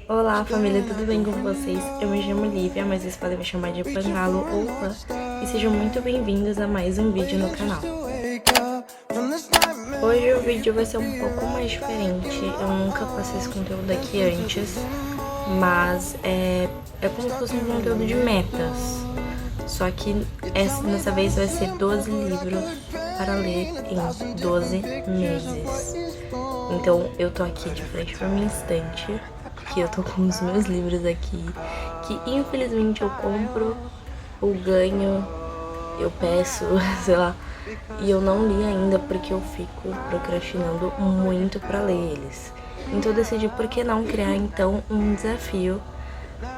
Olá família, tudo bem com vocês? Eu me chamo Lívia, mas vocês podem me chamar de Pangalo ou Pan, e sejam muito bem-vindos a mais um vídeo no canal. Hoje o vídeo vai ser um pouco mais diferente, eu nunca passei esse conteúdo aqui antes, mas é como se fosse um conteúdo de metas, só que dessa vez vai ser 12 livros para ler em 12 meses. Então eu tô aqui de frente pra minha estante, que eu tô com os meus livros aqui, que infelizmente eu compro, ou ganho, eu peço, sei lá, e eu não li ainda porque eu fico procrastinando muito pra ler eles. Então eu decidi por que não criar então um desafio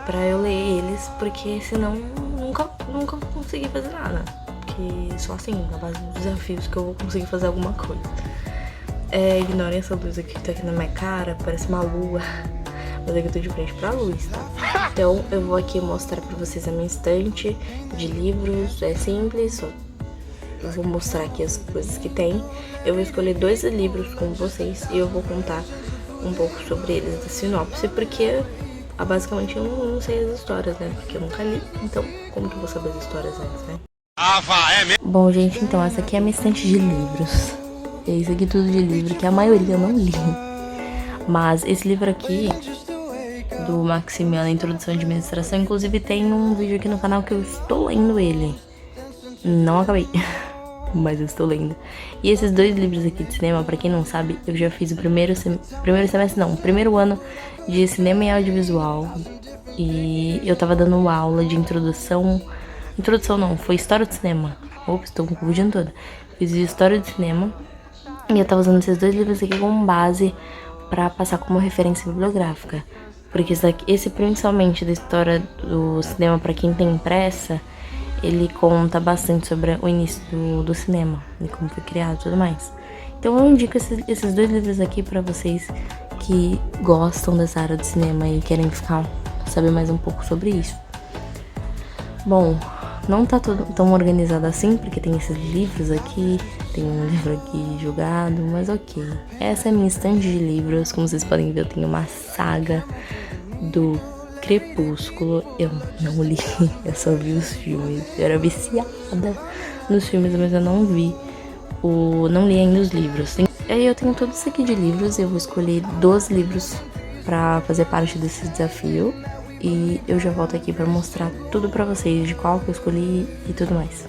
pra eu ler eles, porque senão nunca vou conseguir fazer nada. Porque só assim, na base dos desafios que eu vou conseguir fazer alguma coisa. Ignorem essa luz aqui que tá aqui na minha cara, parece uma lua. Mas é que eu tô de frente pra luz, tá? Então eu vou aqui mostrar pra vocês a minha estante de livros. É simples, só eu vou mostrar aqui as coisas que tem. Eu vou escolher 2 livros com vocês e eu vou contar um pouco sobre eles da sinopse, porque basicamente eu não sei as histórias, né? Porque eu nunca li, então como que eu vou saber as histórias antes, né? É mesmo? Bom, gente, então essa aqui é a minha estante de livros. É isso aqui tudo de livro, que a maioria eu não li. Mas esse livro aqui, do Maximiano, Introdução de Administração, inclusive tem um vídeo aqui no canal que eu estou lendo ele. Não acabei, mas eu estou lendo. E esses 2 livros aqui de cinema, pra quem não sabe, eu já fiz o primeiro ano de cinema e audiovisual. E eu tava dando aula de introdução não, foi história do cinema. Ops, tô confundindo toda. Fiz história do cinema. E eu tava usando esses 2 livros aqui como base pra passar como referência bibliográfica. Porque esse principalmente da história do cinema, pra quem tem pressa, ele conta bastante sobre o início do cinema, e como foi criado e tudo mais. Então eu indico esses 2 livros aqui pra vocês que gostam dessa área do cinema e querem saber mais um pouco sobre isso. Bom, não tá tudo tão organizado assim, porque tem esses livros aqui, tem um livro aqui jogado, mas ok. Essa é a minha estante de livros, como vocês podem ver eu tenho uma saga do Crepúsculo. Eu não li, eu só vi os filmes, eu era viciada nos filmes, mas eu não li ainda os livros. Aí eu tenho tudo isso aqui de livros, eu vou escolher 12 livros pra fazer parte desse desafio. E eu já volto aqui pra mostrar tudo pra vocês, de qual que eu escolhi e tudo mais.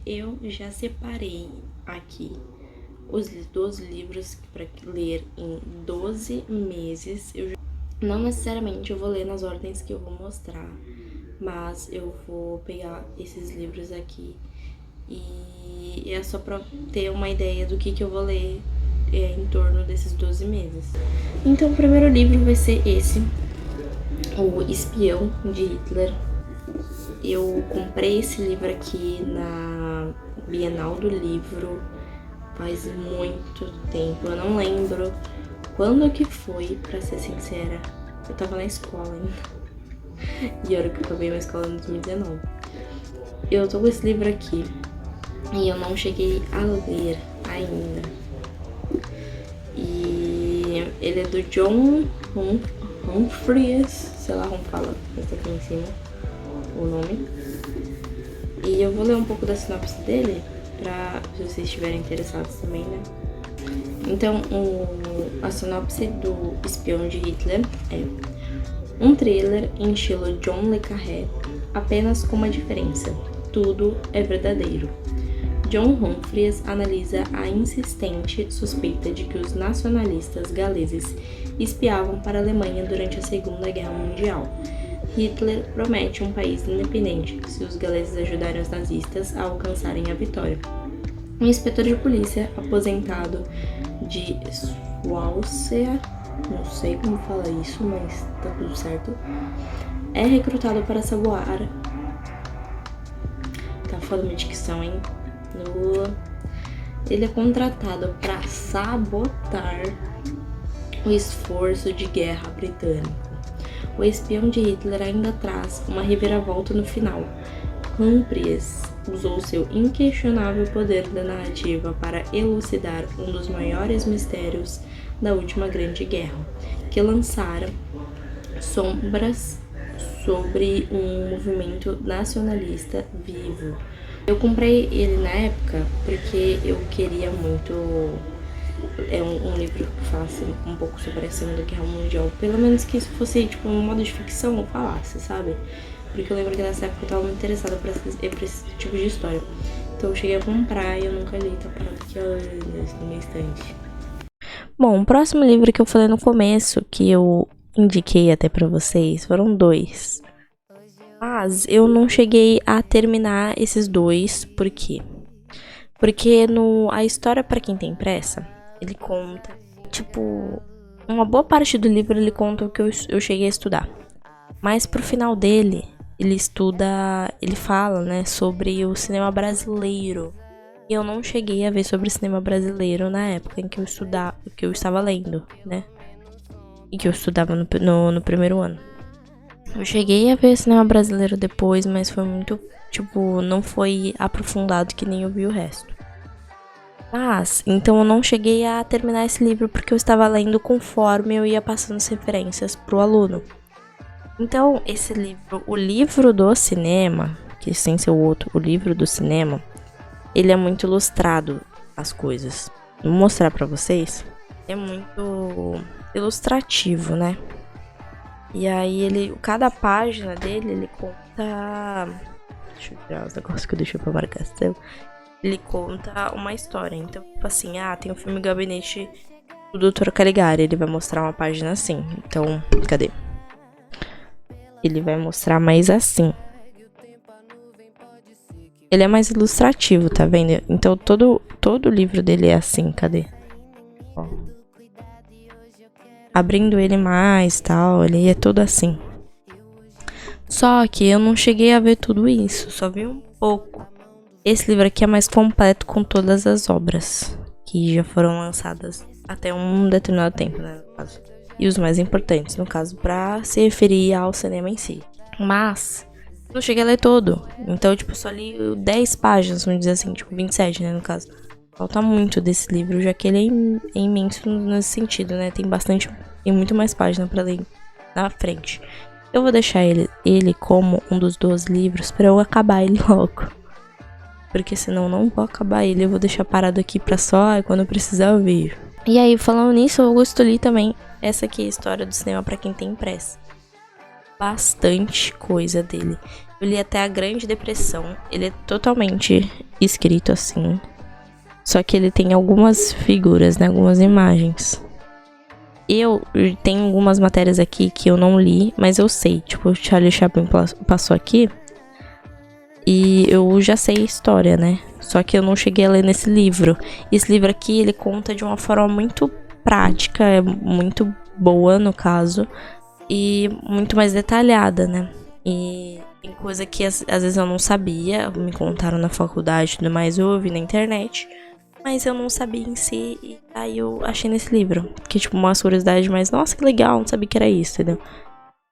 Eu já separei aqui os 12 livros para ler em 12 meses. Não necessariamente eu vou ler nas ordens que eu vou mostrar, mas eu vou pegar esses livros aqui e é só pra ter uma ideia do que eu vou ler em torno desses 12 meses. Então o primeiro livro vai ser esse, O Espião de Hitler. Eu comprei esse livro aqui na Bienal do Livro faz muito tempo, eu não lembro quando que foi, pra ser sincera. Eu tava na escola ainda, e era que eu acabei a escola em 2019. Eu tô com esse livro aqui e eu não cheguei a ler ainda. E ele é do John Humphreys, sei lá como fala, esse aqui em cima o nome. E eu vou ler um pouco da sinopse dele, pra se vocês estiverem interessados também, né? Então, a sinopse do Espião de Hitler é um thriller em estilo John le Carré, apenas com uma diferença: tudo é verdadeiro. John Humphreys analisa a insistente suspeita de que os nacionalistas galeses espiavam para a Alemanha durante a Segunda Guerra Mundial. Hitler promete um país independente se os galeses ajudarem os nazistas a alcançarem a vitória. Um inspetor de polícia aposentado de Suácia, não sei como fala isso, mas tá tudo certo, é recrutado para salvar foda minha dicção, hein? Ele é contratado para sabotar o esforço de guerra britânico. O espião de Hitler ainda traz uma reviravolta no final. Humphreys usou seu inquestionável poder da narrativa para elucidar um dos maiores mistérios da última Grande Guerra, que lançara sombras sobre um movimento nacionalista vivo. Eu comprei ele na época porque eu queria muito... É um livro que falasse um pouco sobre a Segunda Guerra Mundial. Pelo menos que isso fosse, tipo, um modo de ficção ou falasse, sabe? Porque eu lembro que nessa época eu tava muito interessada por esse tipo de história. Então eu cheguei a comprar e eu nunca li, tá parado aqui na minha estante. Bom, o próximo livro que eu falei no começo, que eu indiquei até pra vocês, foram 2. Mas eu não cheguei a terminar esses 2, por quê? Porque a história pra quem tem pressa, ele conta, tipo, uma boa parte do livro ele conta o que eu cheguei a estudar. Mas pro final dele, ele fala, né, sobre o cinema brasileiro. E eu não cheguei a ver sobre o cinema brasileiro na época em que eu estava lendo, né? E que eu estudava no primeiro ano. Eu cheguei a ver cinema brasileiro depois, mas foi muito, tipo, não foi aprofundado que nem eu vi o resto. Mas, então eu não cheguei a terminar esse livro porque eu estava lendo conforme eu ia passando as referências pro aluno. Então, esse livro, o livro do cinema, que sem ser o outro, o livro do cinema, ele é muito ilustrado, as coisas. Vou mostrar pra vocês. É muito ilustrativo, né? E aí, cada página dele, ele conta... Deixa eu tirar os negócios que eu deixei pra marcação. Ele conta uma história. Então, tipo assim, tem o filme Gabinete do Dr. Caligari. Ele vai mostrar uma página assim. Então, cadê? Ele vai mostrar mais assim. Ele é mais ilustrativo, tá vendo? Então, todo o livro dele é assim, cadê? Ó. Abrindo ele mais, tal, ele é todo assim. Só que eu não cheguei a ver tudo isso, só vi um pouco. Esse livro aqui é mais completo com todas as obras que já foram lançadas até um determinado tempo, né, no caso. E os mais importantes, no caso, pra se referir ao cinema em si. Mas não cheguei a ler todo. Então, tipo, só li 10 páginas, vamos dizer assim, tipo, 27, né, no caso. Falta muito desse livro, já que ele é imenso nesse sentido, né? Tem muito mais páginas pra ler na frente. Eu vou deixar ele como um dos 12 livros pra eu acabar ele logo. Porque senão eu não vou acabar ele. Eu vou deixar parado aqui pra só quando eu precisar eu vejo. E aí, falando nisso, eu li também essa aqui, a história do cinema pra quem tem pressa. Bastante coisa dele. Eu li até a Grande Depressão. Ele é totalmente escrito assim. Só que ele tem algumas figuras, né? Algumas imagens. Eu tenho algumas matérias aqui que eu não li, mas eu sei. Tipo, o Charlie Chaplin passou aqui. E eu já sei a história, né? Só que eu não cheguei a ler nesse livro. Esse livro aqui, ele conta de uma forma muito prática. É muito boa, no caso. E muito mais detalhada, né? E tem coisa que às vezes eu não sabia. Me contaram na faculdade e tudo mais. Eu ouvi na internet. Mas eu não sabia em si, e aí eu achei nesse livro. Que tipo, uma curiosidade, mas nossa, que legal, não sabia que era isso, entendeu?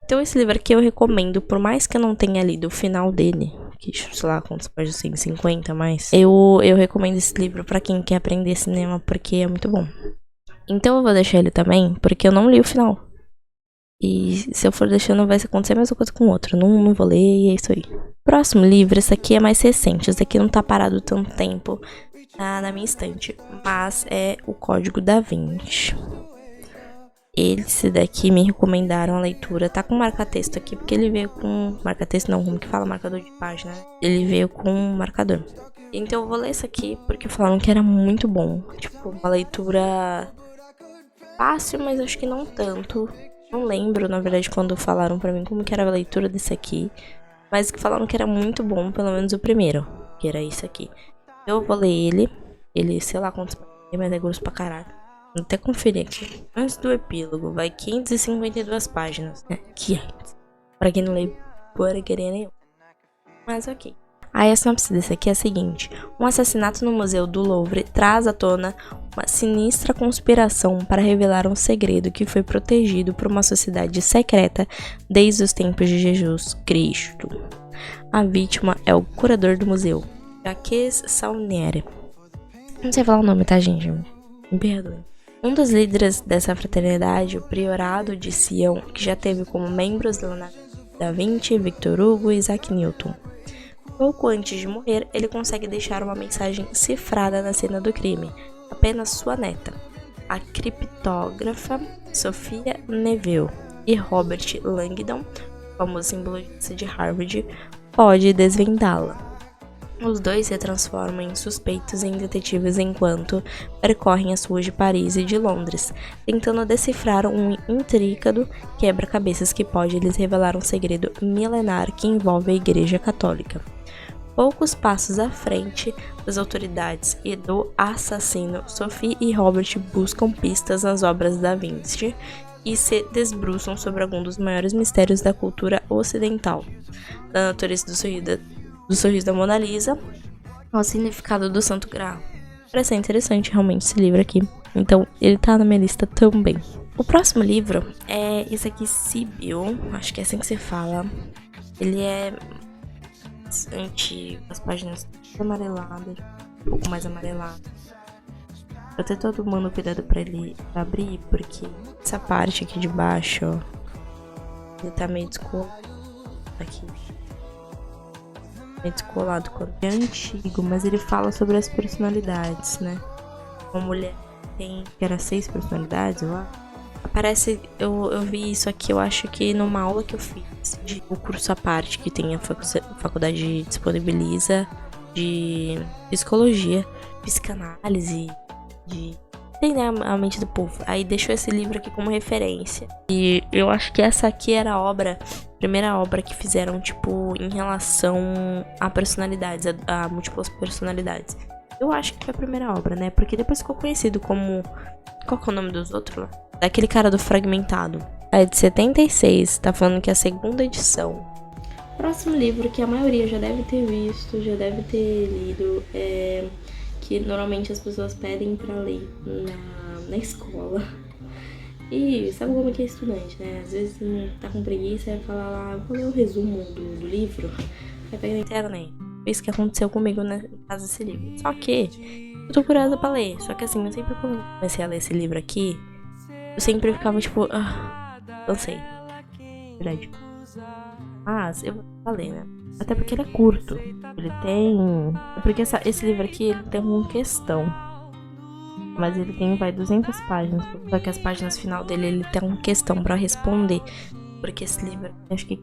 Então esse livro aqui eu recomendo, por mais que eu não tenha lido o final dele, que sei lá, quantas páginas assim, 50 mais. Eu recomendo esse livro pra quem quer aprender cinema, porque é muito bom. Então eu vou deixar ele também, porque eu não li o final. E se eu for deixando, vai acontecer a mesma coisa com o outro. Não vou ler e é isso aí. Próximo livro, esse aqui é mais recente, esse aqui não tá parado tanto tempo na minha estante, mas é o Código da Vinci. Esse daqui me recomendaram a leitura. Tá com marca-texto aqui, porque ele veio com... Marca-texto não, como que fala? Marcador de página. Ele veio com um marcador. Então eu vou ler esse aqui, porque falaram que era muito bom. Tipo, uma leitura fácil, mas acho que não tanto. Não lembro, na verdade, quando falaram pra mim como que era a leitura desse aqui. Mas que falaram que era muito bom, pelo menos o primeiro, que era esse aqui. Eu vou ler ele, sei lá quantos, mas é grosso pra caralho. Vou até conferir aqui. Antes do epílogo, vai 552 páginas, né? 500. Pra quem não lê porcaria nenhuma. Mas ok. Aí a sinopse desse aqui é a seguinte: um assassinato no Museu do Louvre traz à tona uma sinistra conspiração para revelar um segredo que foi protegido por uma sociedade secreta desde os tempos de Jesus Cristo. A vítima é o curador do museu, Jacques Saunière. Não sei falar o nome, tá, gente? Me perdoe. Um dos líderes dessa fraternidade, o Priorado de Sião, que já teve como membros Leonardo da Vinci, Victor Hugo e Isaac Newton. Pouco antes de morrer, ele consegue deixar uma mensagem cifrada na cena do crime. Apenas sua neta, a criptógrafa Sophia Neville, e Robert Langdon, famoso simbologista de Harvard, pode desvendá-la. Os dois se transformam em suspeitos e em detetives enquanto percorrem as ruas de Paris e de Londres, tentando decifrar um intricado quebra-cabeças que pode lhes revelar um segredo milenar que envolve a Igreja Católica. Poucos passos à frente das autoridades e do assassino, Sophie e Robert buscam pistas nas obras da Vinci e se debruçam sobre algum dos maiores mistérios da cultura ocidental, da natureza do sorriso da Mona Lisa ao significado do Santo Graal. Parece interessante realmente esse livro aqui, então ele tá na minha lista também. O próximo livro é esse aqui, Sibyl, acho que é assim que se fala. Ele é antigo, as páginas amareladas, um pouco mais amareladas. Eu até tô tomando cuidado pra ele abrir, porque essa parte aqui de baixo, ó, ele tá meio descolado aqui. Meio descolado, é antigo, mas ele fala sobre as personalidades, né? Uma mulher tem, que era 6 personalidades, eu acho. Aparece, eu vi isso aqui, eu acho que numa aula que eu fiz de o curso à parte que tem a faculdade disponibiliza de psicologia, psicanálise, de entender a mente do povo. Aí deixou esse livro aqui como referência. E eu acho que essa aqui era a primeira obra que fizeram, tipo, em relação a personalidades, a múltiplas personalidades. Eu acho que foi a primeira obra, né? Porque depois ficou conhecido como... Qual que é o nome dos outros lá? Daquele cara do Fragmentado. É de 76, tá falando que é a segunda edição. Próximo livro que a maioria já deve ter visto, já deve ter lido, que normalmente as pessoas pedem pra ler na escola. E sabe como que é estudante, né? Às vezes tá com preguiça e fala lá, vou ler o resumo do livro. Aí pega na internet. Foi isso que aconteceu comigo no caso desse livro. Só que eu tô curiosa pra ler. Só que assim, eu sempre comecei a ler esse livro aqui, eu sempre ficava tipo, cansei. Verdade. Mas eu vou ler, né? Até porque ele é curto. Ele tem... É porque esse livro aqui, ele tem uma questão. Mas ele tem, 200 páginas. Só que as páginas final dele, ele tem uma questão pra responder. Porque esse livro, acho que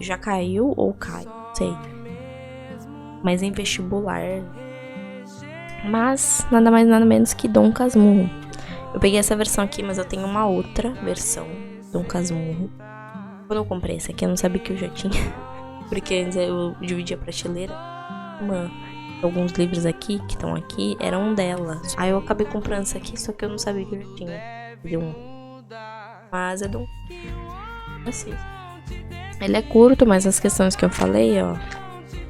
já caiu ou cai, não sei. Mas em vestibular. Mas, nada mais nada menos que Dom Casmurro. Eu peguei essa versão aqui, mas eu tenho uma outra versão, Dom Casmurro. Quando eu comprei essa aqui, eu não sabia que eu já tinha. Porque antes eu dividi a prateleira. Alguns livros aqui, que estão aqui, eram dela. Aí eu acabei comprando essa aqui, só que eu não sabia que eu já tinha. De um. Mas é do... Assim. Ele é curto, mas as questões que eu falei, ó,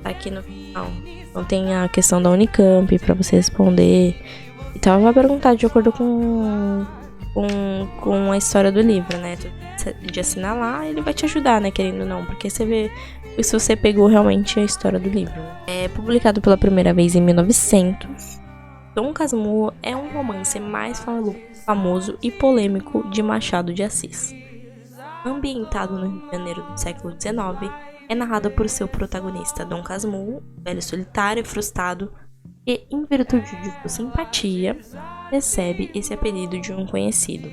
tá aqui no final. Então tem a questão da Unicamp pra você responder. Então vai perguntar de acordo com a história do livro, né? De assinar lá, ele vai te ajudar, né? Querendo ou não, porque você vê se você pegou realmente a história do livro. É publicado pela primeira vez em 1900. Dom Casmurro é um romance mais famoso e polêmico de Machado de Assis. Ambientado no Rio de Janeiro do século XIX, é narrado por seu protagonista Dom Casmurro, velho solitário e frustrado, e, em virtude de sua simpatia, recebe esse apelido de um conhecido.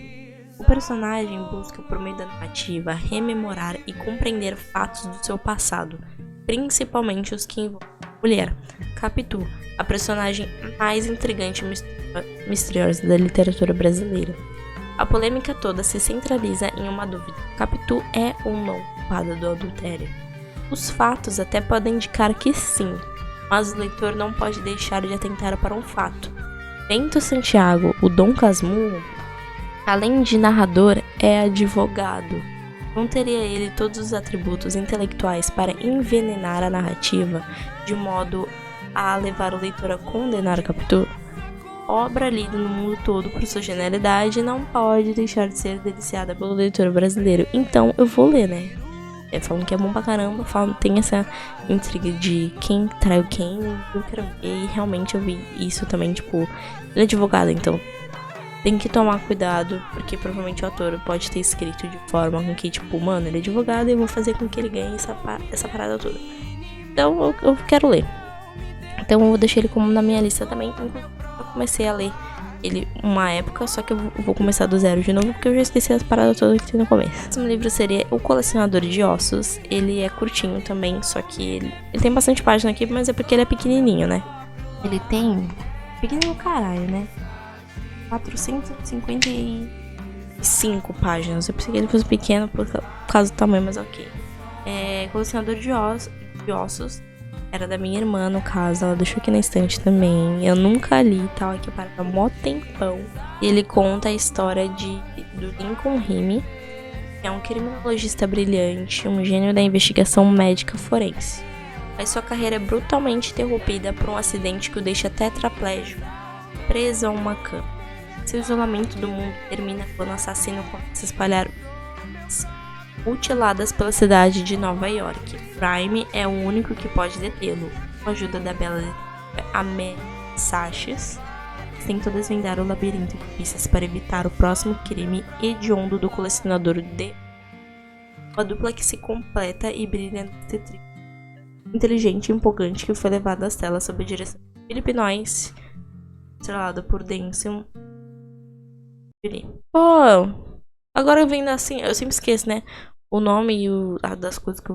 O personagem busca, por meio da narrativa, rememorar e compreender fatos do seu passado, principalmente os que envolvem a mulher, Capitu, a personagem mais intrigante e misteriosa da literatura brasileira. A polêmica toda se centraliza em uma dúvida: Capitu é ou não culpada do adultério? Os fatos até podem indicar que sim, mas o leitor não pode deixar de atentar para um fato. Bento Santiago, o Dom Casmurro, além de narrador, é advogado. Não teria ele todos os atributos intelectuais para envenenar a narrativa de modo a levar o leitor a condenar Capitu? Obra lida no mundo todo por sua genialidade não pode deixar de ser deliciada pelo leitor brasileiro. Então eu vou ler, né? Falam que é bom pra caramba, falam, tem essa intriga de quem traiu quem, eu quero ver, e realmente eu vi isso também, tipo, ele é advogado, então tem que tomar cuidado, porque provavelmente o ator pode ter escrito de forma com que, tipo, mano, ele é advogado e eu vou fazer com que ele ganhe essa parada toda. Então eu quero ler. Então eu vou deixar ele como na minha lista também. Eu comecei a ler ele uma época, só que eu vou começar do zero de novo, porque eu já esqueci as paradas todas que tem no começo. O próximo livro seria O Colecionador de Ossos. Ele é curtinho também, só que ele tem bastante página aqui, mas é porque ele é pequenininho, né? Ele tem... pequenininho caralho, né? 455 páginas. Eu pensei que ele fosse pequeno por causa do tamanho, mas ok. Colecionador de Ossos. Era da minha irmã, no caso. Ela deixou aqui na estante também. Eu nunca li, tava aqui para mó tempão. E ele conta a história do Lincoln Remy, que é um criminologista brilhante, um gênio da investigação médica forense. Mas sua carreira é brutalmente interrompida por um acidente que o deixa tetraplégico, preso a uma cama. Seu isolamento do mundo termina quando o assassino começa a se espalhar mutiladas pela cidade de Nova York. Prime é o único que pode detê-lo. Com a ajuda da bela Ame Sachs, tenta desvendar o labirinto de pistas para evitar o próximo crime hediondo do colecionador de... Uma dupla que se completa e brilha no tetri. Inteligente e empolgante que foi levado às telas sob a direção de Philip Noyce, estrelado por Denzel. Pô, agora vendo assim, eu sempre esqueço, né? O nome e das coisas que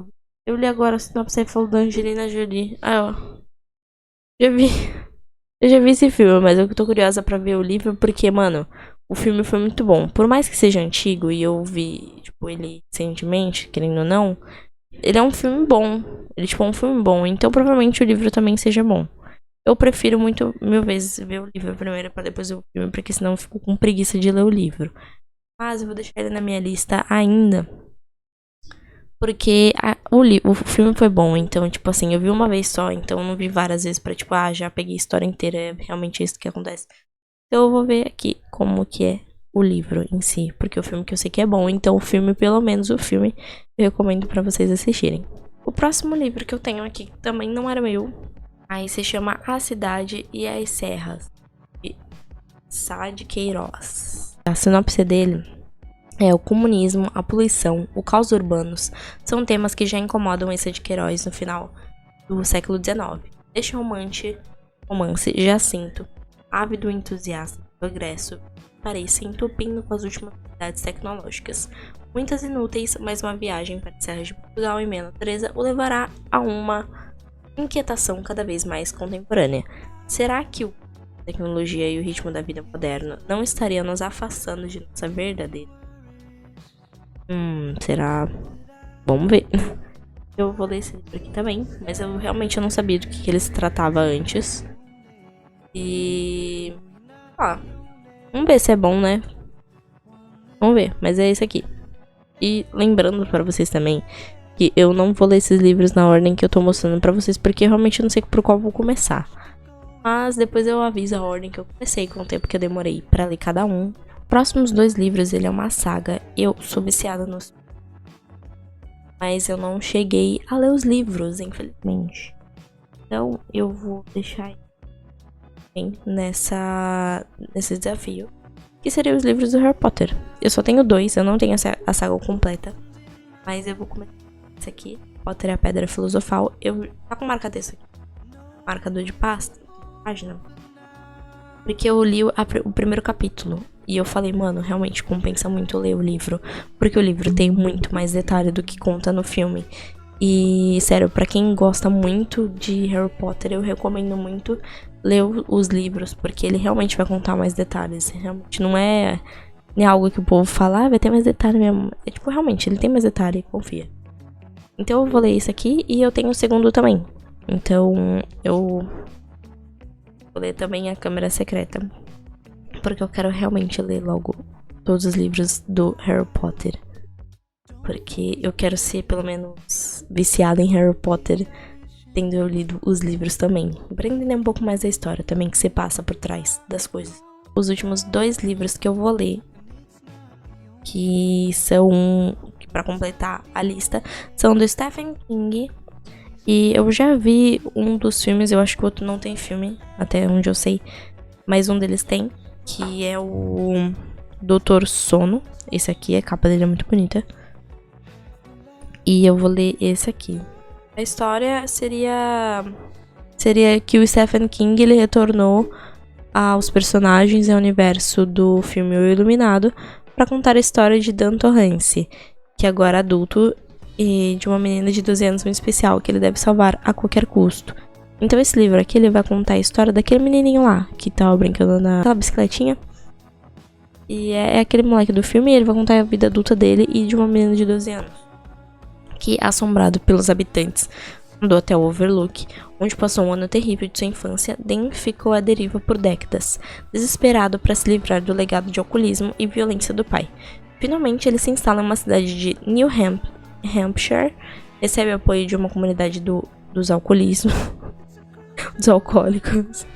eu li agora, assim, pra você falou da Angelina Jolie. Ah, ó. Já vi. Eu já vi esse filme, mas eu tô curiosa pra ver o livro, porque, mano, o filme foi muito bom. Por mais que seja antigo e eu vi, tipo, ele recentemente, querendo ou não, ele é um filme bom. Ele, tipo, é um filme bom. Então, provavelmente o livro também seja bom. Eu prefiro muito, mil vezes, ver o livro primeiro pra depois ver o filme, porque senão eu fico com preguiça de ler o livro. Mas eu vou deixar ele na minha lista ainda, porque o filme foi bom. Então, tipo assim, eu vi uma vez só, então eu não vi várias vezes pra, tipo, já peguei a história inteira, é realmente isso que acontece. Então eu vou ver aqui como que é o livro em si, porque o filme que eu sei que é bom, então o filme, pelo menos o filme, eu recomendo pra vocês assistirem. O próximo livro que eu tenho aqui também não era meu, aí se chama A Cidade e as Serras, de Sá de Queiroz. A sinopse dele o comunismo, a poluição, o caos urbanos são temas que já incomodam esse de Queiroz no final do século XIX. Este romance Jacinto, ávido entusiasta do progresso, parece entupindo com as últimas novidades tecnológicas. Muitas inúteis, mas uma viagem para as serras de Portugal em meia natureza o levará a uma inquietação cada vez mais contemporânea. Será que a tecnologia e o ritmo da vida moderna não estariam nos afastando de nossa verdadeira? Será? Vamos ver. Eu vou ler esse livro aqui também, mas eu realmente não sabia do que ele se tratava antes. E... vamos ver se é bom, né? Vamos ver, mas é esse aqui. E lembrando pra vocês também que eu não vou ler esses livros na ordem que eu tô mostrando pra vocês, porque eu realmente não sei por qual vou começar. Mas depois eu aviso a ordem que eu comecei, com o tempo que eu demorei pra ler cada um. Próximos 2 livros, ele é uma saga. Eu sou viciada nos... mas eu não cheguei a ler os livros, infelizmente. Então, eu vou deixar nesse desafio, que seriam os livros do Harry Potter. Eu só tenho 2, eu não tenho a saga completa. Mas eu vou começar esse aqui, Potter e a Pedra Filosofal. Tá com marca-texto aqui. Marcador de página. Porque eu li o primeiro capítulo. E eu falei, mano, realmente compensa muito ler o livro. Porque o livro tem muito mais detalhe do que conta no filme. E, sério, pra quem gosta muito de Harry Potter, eu recomendo muito ler os livros. Porque ele realmente vai contar mais detalhes. Realmente não é algo que o povo fala, vai ter mais detalhe mesmo. É tipo, realmente, ele tem mais detalhe, confia. Então eu vou ler isso aqui e eu tenho o segundo também. Então eu vou ler também A Câmara Secreta, porque eu quero realmente ler logo todos os livros do Harry Potter. porque eu quero ser pelo menos viciada em Harry Potter, tendo eu lido os livros também, pra entender um pouco mais da história também que se passa por trás das coisas. Os últimos 2 livros que eu vou ler, que são, pra completar a lista, são do Stephen King. E eu já vi um dos filmes, eu acho que o outro não tem filme, até onde eu sei, mas um deles tem, que é o Doutor Sono. Esse aqui, a capa dele é muito bonita. E eu vou ler esse aqui. A história seria que o Stephen King, ele retornou aos personagens e ao universo do filme O Iluminado para contar a história de Dan Torrance, que agora é adulto, e de uma menina de 12 anos muito especial que ele deve salvar a qualquer custo. Então esse livro aqui, ele vai contar a história daquele menininho lá, que tava brincando naquela bicicletinha. E é aquele moleque do filme, e ele vai contar a vida adulta dele e de uma menina de 12 anos. Que, assombrado pelos habitantes do Hotel Overlook, onde passou um ano terrível de sua infância, Dan ficou à deriva por décadas, desesperado para se livrar do legado de alcoolismo e violência do pai. Finalmente, ele se instala em uma cidade de New Hampshire, recebe apoio de uma comunidade dos alcoolismos, dos alcoólicos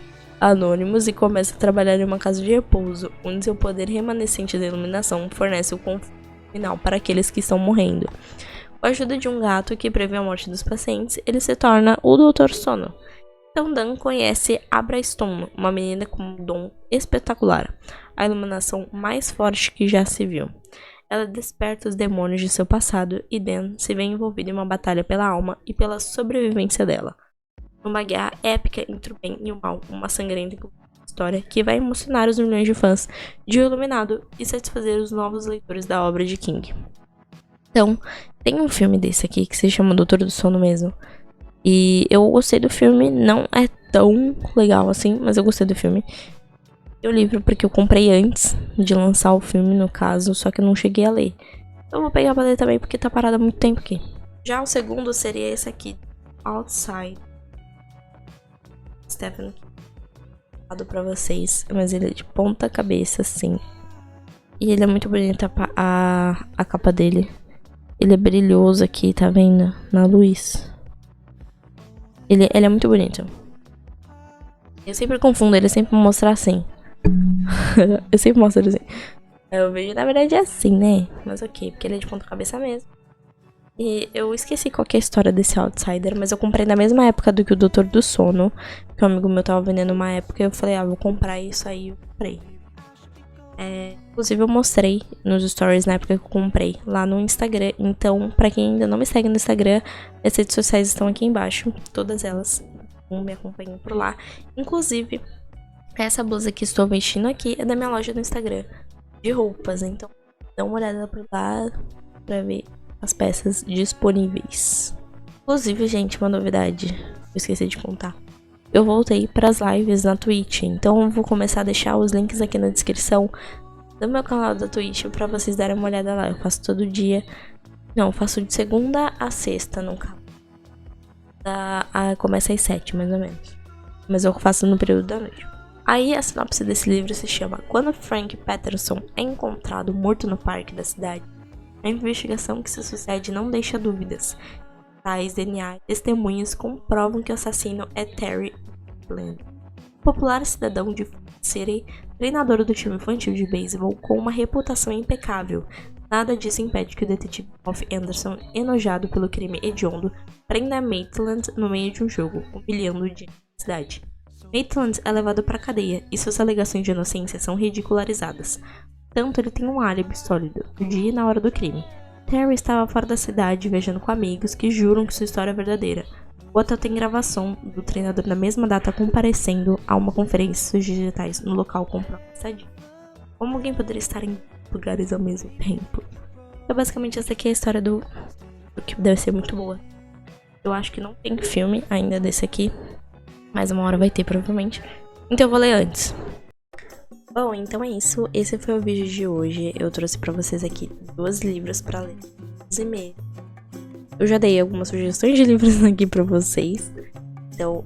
anônimos, e começa a trabalhar em uma casa de repouso, onde seu poder remanescente da iluminação fornece o conforto final para aqueles que estão morrendo. Com a ajuda de um gato que prevê a morte dos pacientes, ele se torna o Doutor Sono. Então Dan conhece Abra Stone, uma menina com um dom espetacular, a iluminação mais forte que já se viu. Ela desperta os demônios de seu passado e Dan se vê envolvido em uma batalha pela alma e pela sobrevivência dela. Uma guerra épica entre o bem e o mal, uma sangrenta história que vai emocionar os milhões de fãs de O Iluminado e satisfazer os novos leitores da obra de King. Então, tem um filme desse aqui que se chama Doutor do Sono mesmo. E eu gostei do filme, não é tão legal assim, mas eu gostei do filme. E o livro porque eu comprei antes de lançar o filme, no caso, só que eu não cheguei a ler. Eu vou pegar pra ler também porque tá parado há muito tempo aqui. Já o segundo seria esse aqui, Outside. Stephen King, pra vocês, mas ele é de ponta cabeça, assim. E ele é muito bonito, a capa dele. Ele é brilhoso aqui, tá vendo? Na luz. Ele é muito bonito. Eu sempre confundo, ele sempre mostra assim. Eu sempre mostro ele assim. Eu vejo, na verdade, é assim, né? Mas ok, porque ele é de ponta cabeça mesmo. E eu esqueci qual que é a história desse Outsider, mas eu comprei na mesma época do que o Doutor do Sono, que um amigo meu tava vendendo uma época, e eu falei, vou comprar isso aí, eu comprei. Inclusive eu mostrei nos stories na época que eu comprei, lá no Instagram. Então, pra quem ainda não me segue no Instagram, as redes sociais estão aqui embaixo, todas elas, me acompanham por lá. Inclusive, essa blusa que estou vestindo aqui é da minha loja do Instagram, de roupas, então dá uma olhada por lá pra ver as peças disponíveis. Inclusive, gente, uma novidade, eu esqueci de contar. Eu voltei pras lives na Twitch, então eu vou começar a deixar os links aqui na descrição do meu canal da Twitch pra vocês darem uma olhada lá. Eu faço todo dia. Não, eu faço de segunda a sexta, no caso. Começa às 7, mais ou menos. Mas eu faço no período da noite. Aí a sinopse desse livro se chama Quando Frank Patterson é encontrado morto no parque da cidade, a investigação que se sucede não deixa dúvidas. Tais DNA e testemunhas comprovam que o assassino é Terry Bland, popular cidadão de City, treinador do time infantil de beisebol com uma reputação impecável. Nada disso impede que o detetive Bob Anderson, enojado pelo crime hediondo, prenda Maitland no meio de um jogo, humilhando o dia da cidade. Maitland é levado para a cadeia e suas alegações de inocência são ridicularizadas. Tanto ele tem um álibi sólido, no dia e na hora do crime. Terry estava fora da cidade viajando com amigos que juram que sua história é verdadeira. O hotel tem gravação do treinador na mesma data comparecendo a uma conferência digitais no local com própria estadia. Como alguém poderia estar em lugares ao mesmo tempo? Então basicamente essa aqui é a história do que deve ser muito boa. Eu acho que não tem filme ainda desse aqui, mas uma hora vai ter provavelmente. Então eu vou ler antes. Bom, então é isso. Esse foi o vídeo de hoje. Eu trouxe pra vocês aqui 2 livros pra ler. 2,5. Eu já dei algumas sugestões de livros aqui pra vocês. Então,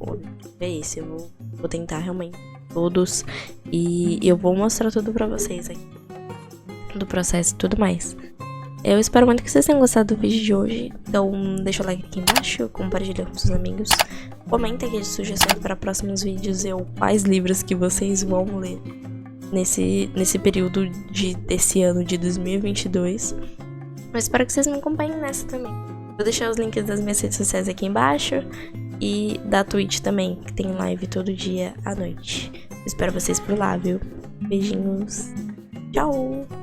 é esse. Eu vou tentar realmente todos. E eu vou mostrar tudo pra vocês aqui. Do processo e tudo mais. Eu espero muito que vocês tenham gostado do vídeo de hoje. Então deixa o like aqui embaixo, compartilha com seus amigos. Comenta aqui de sugestões para próximos vídeos ou quais livros que vocês vão ler nesse período desse ano de 2022. Eu espero que vocês me acompanhem nessa também. Vou deixar os links das minhas redes sociais aqui embaixo e da Twitch também, que tem live todo dia à noite. Eu espero vocês por lá, viu? Beijinhos. Tchau!